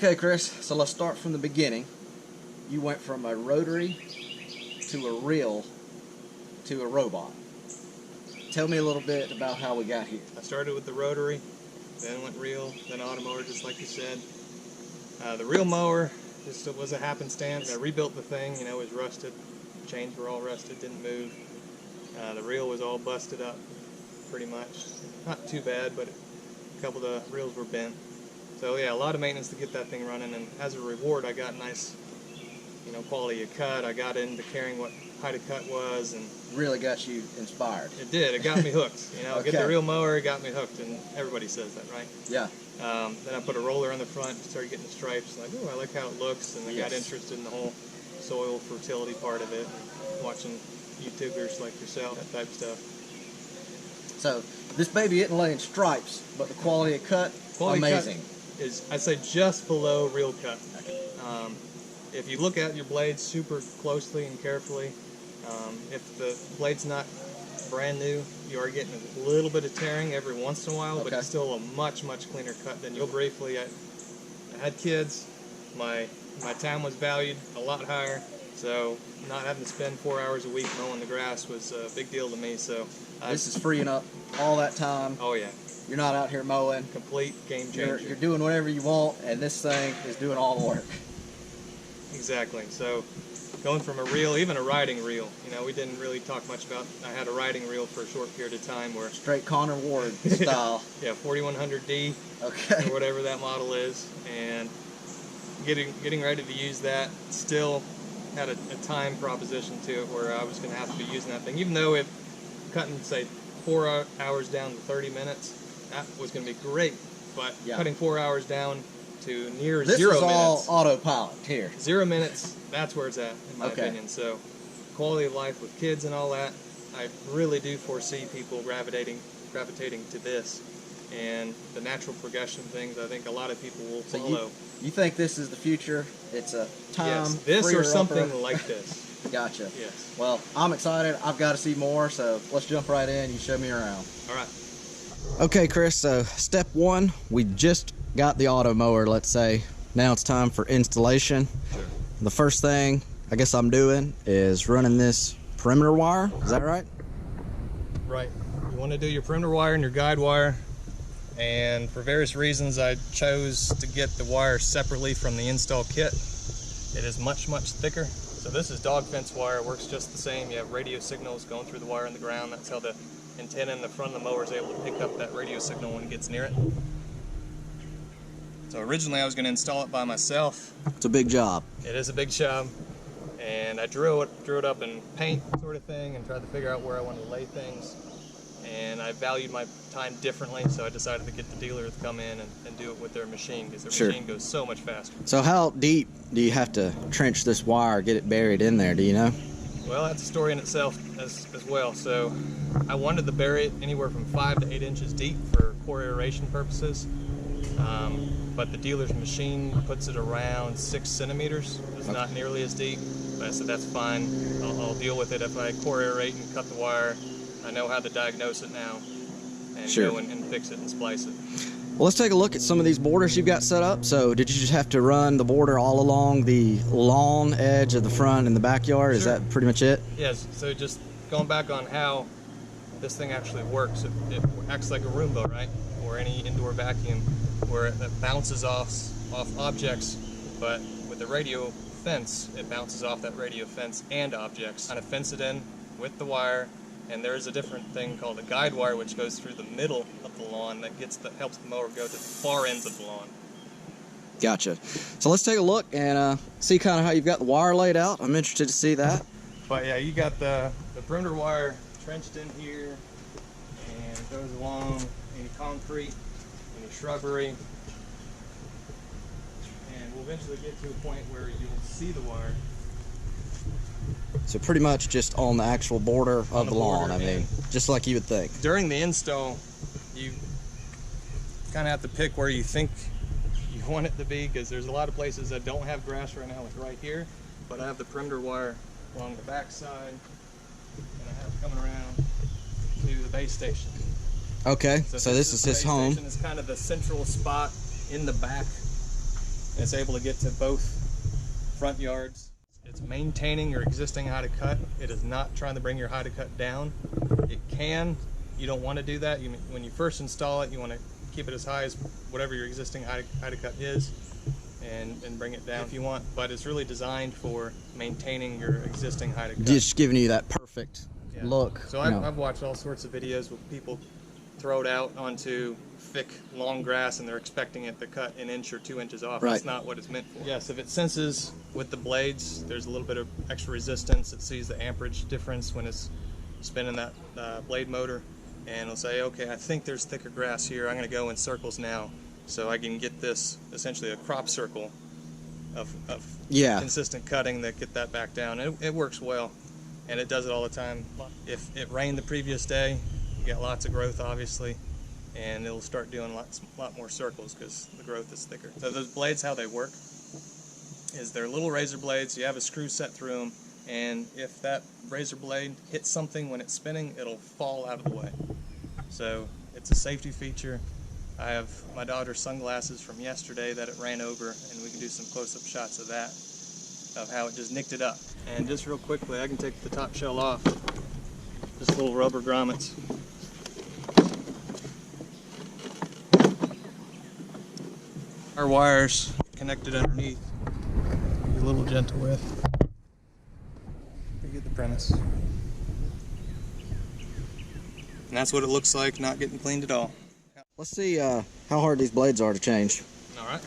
Okay, Chris, so let's start from the beginning. You went from a rotary to a reel to a robot. Tell me a little bit about how we got here. I started with the rotary, then went reel, then Automower, just like you said. The reel mower just was a happenstance. I rebuilt the thing, you know, it was rusted. Chains were all rusted, didn't move. The reel was all busted up, pretty much. Not too bad, but a couple of the reels were bent. So yeah, a lot of maintenance to get that thing running, and as a reward I got nice, you know, quality of cut. I got into caring what height of cut was, and really got you inspired. It did. It got me hooked. You know, Okay. Get the reel mower, it got me hooked, and everybody says that, right? Yeah. Then I put a roller on the front, started getting the stripes. Like, oh, I like how it looks, and I got interested in the whole soil fertility part of it, and watching YouTubers like yourself, that type of stuff. So this baby isn't laying stripes, but the quality of cut, amazing. Cut is, I'd say, just below reel cut. If you look at your blades super closely and carefully, if the blade's not brand new, you are getting a little bit of tearing every once in a while, but it's still a much, much cleaner cut than you'll briefly. I had kids, my time was valued a lot higher, so not having to spend 4 hours a week mowing the grass was a big deal to me. So this is freeing up all that time. Oh yeah. You're not out here mowing. Complete game changer. You're doing whatever you want, and this thing is doing all the work. Exactly. So going from a reel, even a riding reel, you know, we didn't really talk much about, I had a riding reel for a short period of time where... Straight Connor Ward style. Yeah, 4100D, okay, or whatever that model is, and getting ready to use that, still had a time proposition to it where I was going to have to be using that thing, even though it cutting, say, 4 hours down to 30 minutes, that was going to be great, but cutting 4 hours down to near 0 minutes. This is all autopilot here. 0 minutes, that's where it's at, in my opinion. So, quality of life with kids and all that, I really do foresee people gravitating to this. And the natural progression things, I think a lot of people will follow. So you think this is the future? It's a time. Yes, this or something like this. Gotcha. Yes. Well, I'm excited. I've got to see more, so let's jump right in. You show me around. All right. Okay, Chris, so step one, we just got the Automower, let's say. Now it's time for installation. Sure. The first thing I guess I'm doing is running this perimeter wire. Is that right? Right. You want to do your perimeter wire and your guide wire. And for various reasons, I chose to get the wire separately from the install kit. It is much, much thicker. So this is dog fence wire. It works just the same. You have radio signals going through the wire in the ground. That's how the antenna in the front of the mower is able to pick up that radio signal when it gets near it. So originally I was going to install it by myself. It's a big job. It is a big job. And I drew it up in paint sort of thing and tried to figure out where I wanted to lay things. And I valued my time differently, so I decided to get the dealer to come in and do it with their machine, because their machine goes so much faster. So how deep do you have to trench this wire, get it buried in there, do you know? Well, that's a story in itself as well. So I wanted to bury it anywhere from 5 to 8 inches deep for core aeration purposes. But the dealer's machine puts it around 6 centimeters. It's not nearly as deep. But I said, that's fine. I'll deal with it if I core aerate and cut the wire. I know how to diagnose it now and go and fix it and splice it. Well, let's take a look at some of these borders you've got set up. So did you just have to run the border all along the lawn edge of the front and the backyard? Is that pretty much it? Yes. So just going back on how this thing actually works, it acts like a Roomba, right? Or any indoor vacuum, where it bounces off objects, but with the radio fence, it bounces off that radio fence and objects. Kind of fence it in with the wire. And there is a different thing called a guide wire, which goes through the middle of the lawn that helps the mower go to the far ends of the lawn. Gotcha. So let's take a look and see kind of how you've got the wire laid out. I'm interested to see that. But yeah, you got the perimeter wire trenched in here, and it goes along any concrete, any shrubbery, and we'll eventually get to a point where you'll see the wire. So pretty much just on the actual border of the lawn, I mean, just like you would think. During the install, you kind of have to pick where you think you want it to be, because there's a lot of places that don't have grass right now, like right here, but I have the perimeter wire along the back side, and I have it coming around to the base station. Okay, so this is his home. It's kind of the central spot in the back and it's able to get to both front yards. It's maintaining your existing height of cut. It is not trying to bring your height of cut down. It can. You don't want to do that. When you first install it, you want to keep it as high as whatever your existing height of cut is, and bring it down if you want. But it's really designed for maintaining your existing height of cut. Just giving you that perfect look. So I've watched all sorts of videos where people throw it out onto thick, long grass, and they're expecting it to cut an inch or 2 inches off. Right. That's not what it's meant for. Yes, if it senses with the blades, there's a little bit of extra resistance. It sees the amperage difference when it's spinning that blade motor, and it'll say, okay, I think there's thicker grass here. I'm going to go in circles now, so I can get this essentially a crop circle of consistent cutting that get that back down. It works well, and it does it all the time. If it rained the previous day, you get lots of growth, obviously, and it'll start doing a lot more circles because the growth is thicker. So those blades, how they work is they're little razor blades. You have a screw set through them, and if that razor blade hits something when it's spinning, it'll fall out of the way. So it's a safety feature. I have my daughter's sunglasses from yesterday that it ran over, and we can do some close-up shots of that, of how it just nicked it up. And just real quickly, I can take the top shell off. Just little rubber grommets. Our wires connected underneath. Be a little gentle with. You get the premise. And that's what it looks like, not getting cleaned at all. Let's see how hard these blades are to change. All right.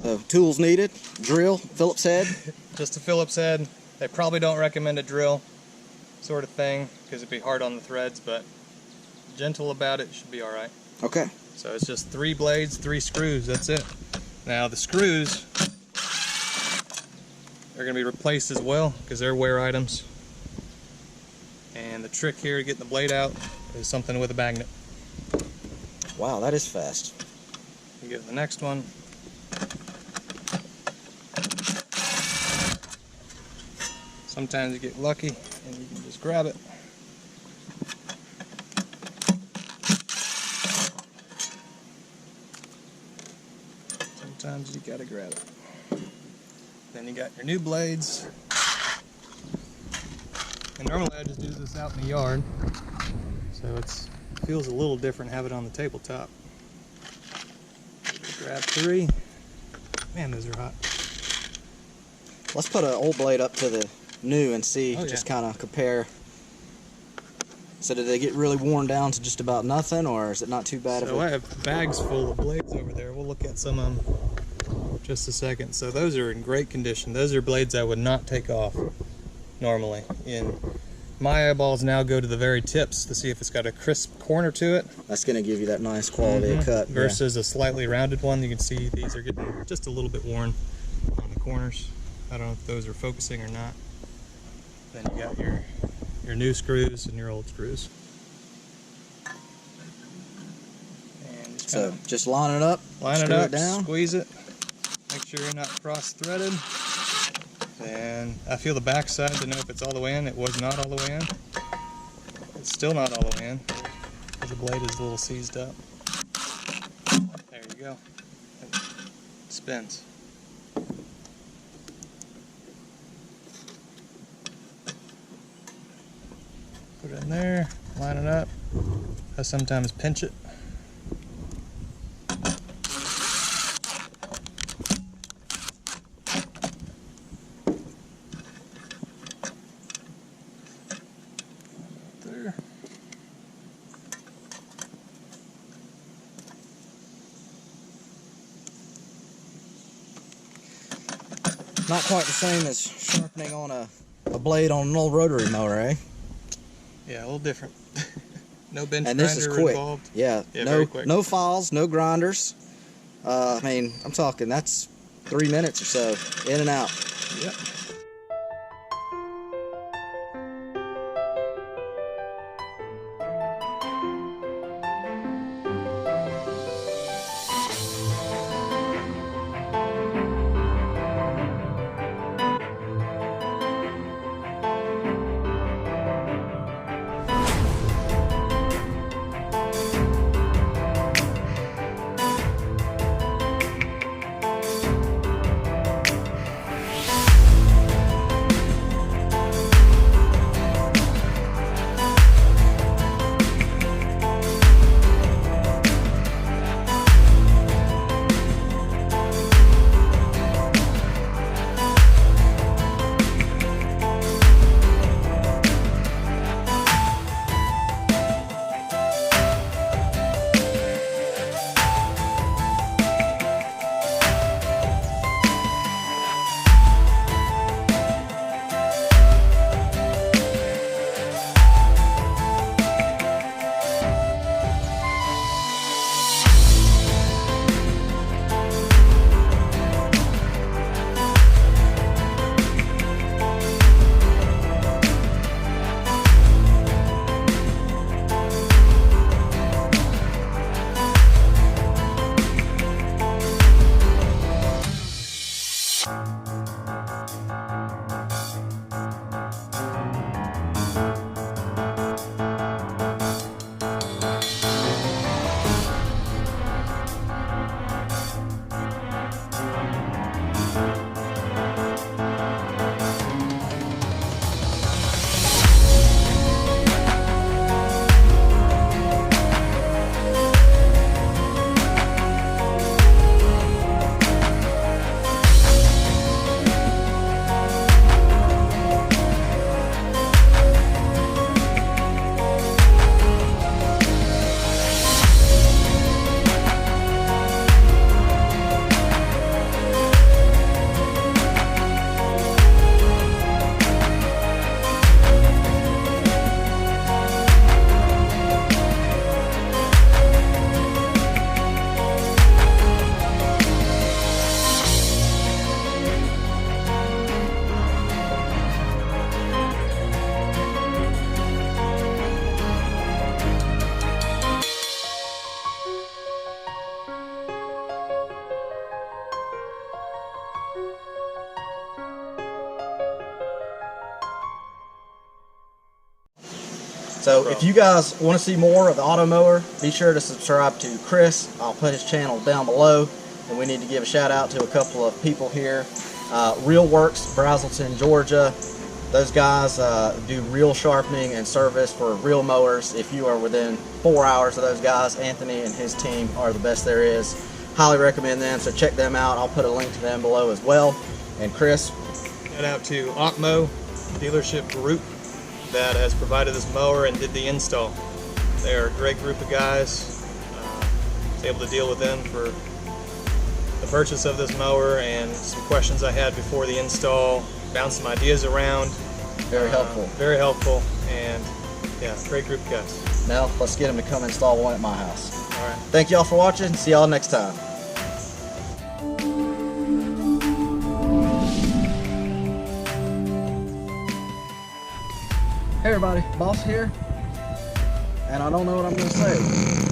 So, tools needed, drill, Phillips head. Just a Phillips head. They probably don't recommend a drill sort of thing because it'd be hard on the threads, but gentle about it, should be all right. Okay. So it's just 3 blades, 3 screws, that's it. Now the screws are going to be replaced as well because they're wear items. And the trick here to getting the blade out is something with a magnet. Wow, that is fast. You get the next one. Sometimes you get lucky and you can just grab it. Sometimes you gotta grab it. Then you got your new blades. And normally I just do this out in the yard, so it feels a little different have it on the tabletop. Grab 3. Man, those are hot. Let's put an old blade up to the new and see, just kind of compare. So did they get really worn down to just about nothing, or is it not too bad? So I have bags full of blades over there. We'll look at some of them in just a second. So those are in great condition. Those are blades I would not take off normally. My eyeballs now go to the very tips to see if it's got a crisp corner to it. That's going to give you that nice quality of cut. Versus a slightly rounded one. You can see these are getting just a little bit worn on the corners. I don't know if those are focusing or not. Then you got your new screws and your old screws. And so just line it up, line it up, down, squeeze it, make sure you're not cross-threaded. And I feel the back side to know if it's all the way in. It was not all the way in. It's still not all the way in because the blade is a little seized up. There you go. It spins. Put it in there, line it up. I sometimes pinch it. There. Not quite the same as sharpening on a blade on an old rotary mower, eh? Yeah, a little different. No bench and grinder this is quick. involved. Yeah, very quick. No files, no grinders. I mean, I'm talking that's 3 minutes or so, in and out. Yep. So No if you guys want to see more of the Automower, be sure to subscribe to Chris. I'll put his channel down below. And we need to give a shout out to a couple of people here. Real Works, Brazelton, Georgia. Those guys do reel sharpening and service for reel mowers. If you are within 4 hours of those guys, Anthony and his team are the best there is. Highly recommend them, so check them out. I'll put a link to them below as well. And Chris? Shout out to AutMow dealership group that has provided this mower and did the install. They are a great group of guys. I was able to deal with them for the purchase of this mower and some questions I had before the install, bounce some ideas around. Very helpful. Very helpful, and yeah, great group of guys. Now, let's get them to come install one at my house. All right. Thank y'all for watching. See y'all next time. Hey everybody, Boss here, and I don't know what I'm going to say.